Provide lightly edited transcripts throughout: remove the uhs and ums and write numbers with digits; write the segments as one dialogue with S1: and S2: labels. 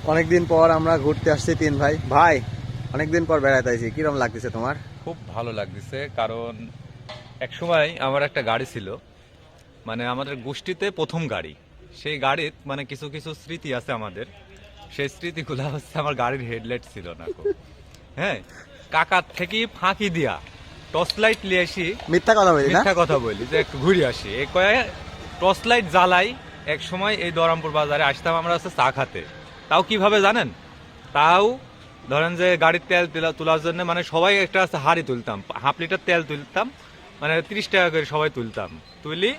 S1: অনেকদিন পর আমরা ঘুরতে আসছি তিন ভাই ভাই অনেকদিন পর বেড়াতে আইছি, কিরকম লাগতেছে তোমার?
S2: খুব ভালো লাগতেছে, কারণ এক সময় আমার একটা গাড়ি ছিল, মানে আমাদের গোষ্ঠীতে প্রথম গাড়ি। সেই গাড়ির মানে কিছু কিছু স্মৃতি আছে আমাদের। সেই স্মৃতিগুলো হচ্ছে আমার গাড়ির হেডলাইট ছিল না গো। হ্যাঁ, কাকার থেকে ফাঁকি দিয়া টর্চ লাইট নিয়ে আসি।
S1: মিথ্যা কথা বলি না?
S2: মিথ্যা কথা বলি যে একটু ঘুরে আসি, এই কয়ে টর্চ লাইট জ্বালাই। এক সময় এই দরামপুর বাজারে আসতাম আমরা হচ্ছে চা খাতে। তাও কিভাবে জানেন? তাও ধরেন যে গাড়ির তেল তোলার জন্য মানে সবাই একটা হাড়ি তুলতাম, 1/2 লিটার তেল তুলতাম, মানে 30 টাকা করে সবাই তুলতাম। তুলি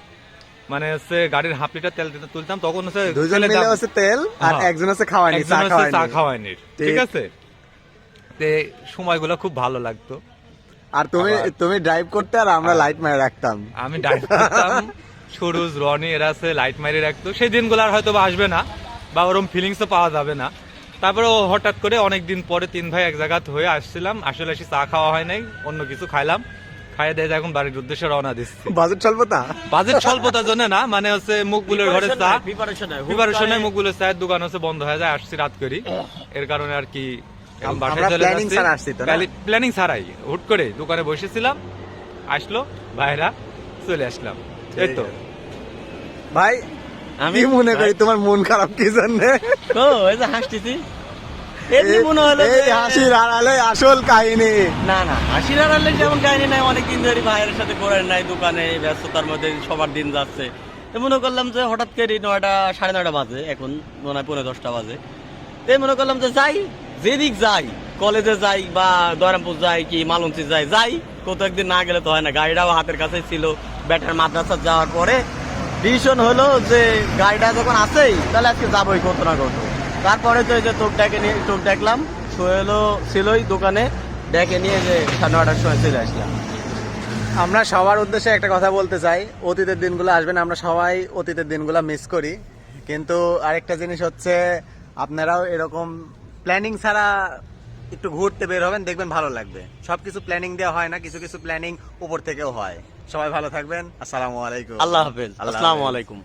S2: মানে হচ্ছে গাড়ির 1/2 লিটার তেল তুলতাম, তখন হচ্ছে
S1: দুইজন মিলে হচ্ছে তেল আর
S2: হ্যাঁ,
S1: একজন হচ্ছে খাওয়ানি,
S2: একজন হচ্ছে চা খাওয়ানি। ঠিক
S1: ঠিক।
S2: আছে, তে সময়গুলো খুব ভালো লাগতো।
S1: আর তুমি
S2: আবার-
S1: তুমি ড্রাইভ করতে আর আমরা
S2: হ্যাঁ।
S1: লাইট মেরে রাখতাম।
S2: আমি ড্রাইভ করতাম, সুরুজ রনি এরা আছে লাইট মারি রাখতো। সেই দিনগুলো আর হয়তো বা আসবে না, বা ওরকম ফিলিংসও পাওয়া যাবে না। তারপরে ও হঠাৎ করে অনেকদিন পরে তিন ভাই এক জায়গাতে হয়ে আসছিলাম, আসলে এসে চা খাওয়া হয় নাই, অন্য কিছু খাইলাম, খাইয়ে দিয়ে এখন বাড়ির উদ্দেশ্যে রওনা দিচ্ছি।
S1: বাজেট স্বল্পতা।
S2: বাজেট স্বল্পতার জন্য না, মানে হচ্ছে মুখগুলোর ঘরে চা প্রিপারেশনে মুখগুলোর চায়ের দোকান হচ্ছে বন্ধ হয়ে যায়, আসছি রাত করি, এর কারণে আর কি এখন বাসায়
S1: আমরা
S2: চলে
S1: প্ল্যানিং
S2: যাচ্ছি।
S1: ছাড়া আসছি তো না?
S2: প্ল্যানিং ছাড়াই হুট করে দোকানে বসেছিলাম, আসলো ভাইরা, চলে আসলাম, এই তো।
S1: ভাই আমি মনে করি তোমার মন খারাপ কি জন্য?
S3: এই যে হাসতেছি এমনি মনে হলো
S1: এই
S3: যে-
S1: হাসির আড়ালে আসল কাহিনী।
S3: না না হাসির আড়ালে যেমন কাহিনী নাই, অনেকদিন ধরে ভাইয়ের সাথে ঘোরেন নাই, দোকানে ব্যস্ততার মধ্যে সবার দিন যাচ্ছে। তো মনে করলাম যে হঠাৎ করে 9টা 9:30 বাজে, এখন মনে হয় 10:30 বাজে। তো মনে করলাম যে যাই, যেদিক যাই, কলেজে যাই বা দয়রামপুর যাই কি মালঞ্চি যাই কোথাও একদিন না গেলে তো হয় না। গাড়িটাও হাতের কাছে ছিল, ব্যাটার মাদ্রাসা যাওয়ার পরে ডিসিশন হলো যে গাড়িটা যখন আছেই তাহলে আজকে যাবোই কত না কত। তারপরে তো এই যে তোক ডাকলাম, সোহেলও ছিলই দোকানে, ডেকে নিয়ে যে 9:30টার সময় চলে আসলাম।
S1: আমরা সবার উদ্দেশ্যে একটা কথা বলতে চাই, অতীতের দিনগুলো আসবে না, আমরা সবাই অতীতের দিনগুলো মিস করি, কিন্তু আরেকটা জিনিস হচ্ছে আপনারাও এরকম প্ল্যানিং ছাড়া একটু ঘুরতে বের হবেন, দেখবেন ভালো লাগবে। সবকিছু প্ল্যানিং দেওয়া হয় না, কিছু কিছু প্ল্যানিং উপর থেকেও হয়। সবাই ভালো থাকবেন, আসসালামু আলাইকুম।
S3: আল্লাহ হাফেজ, আসসালামু আলাইকুম।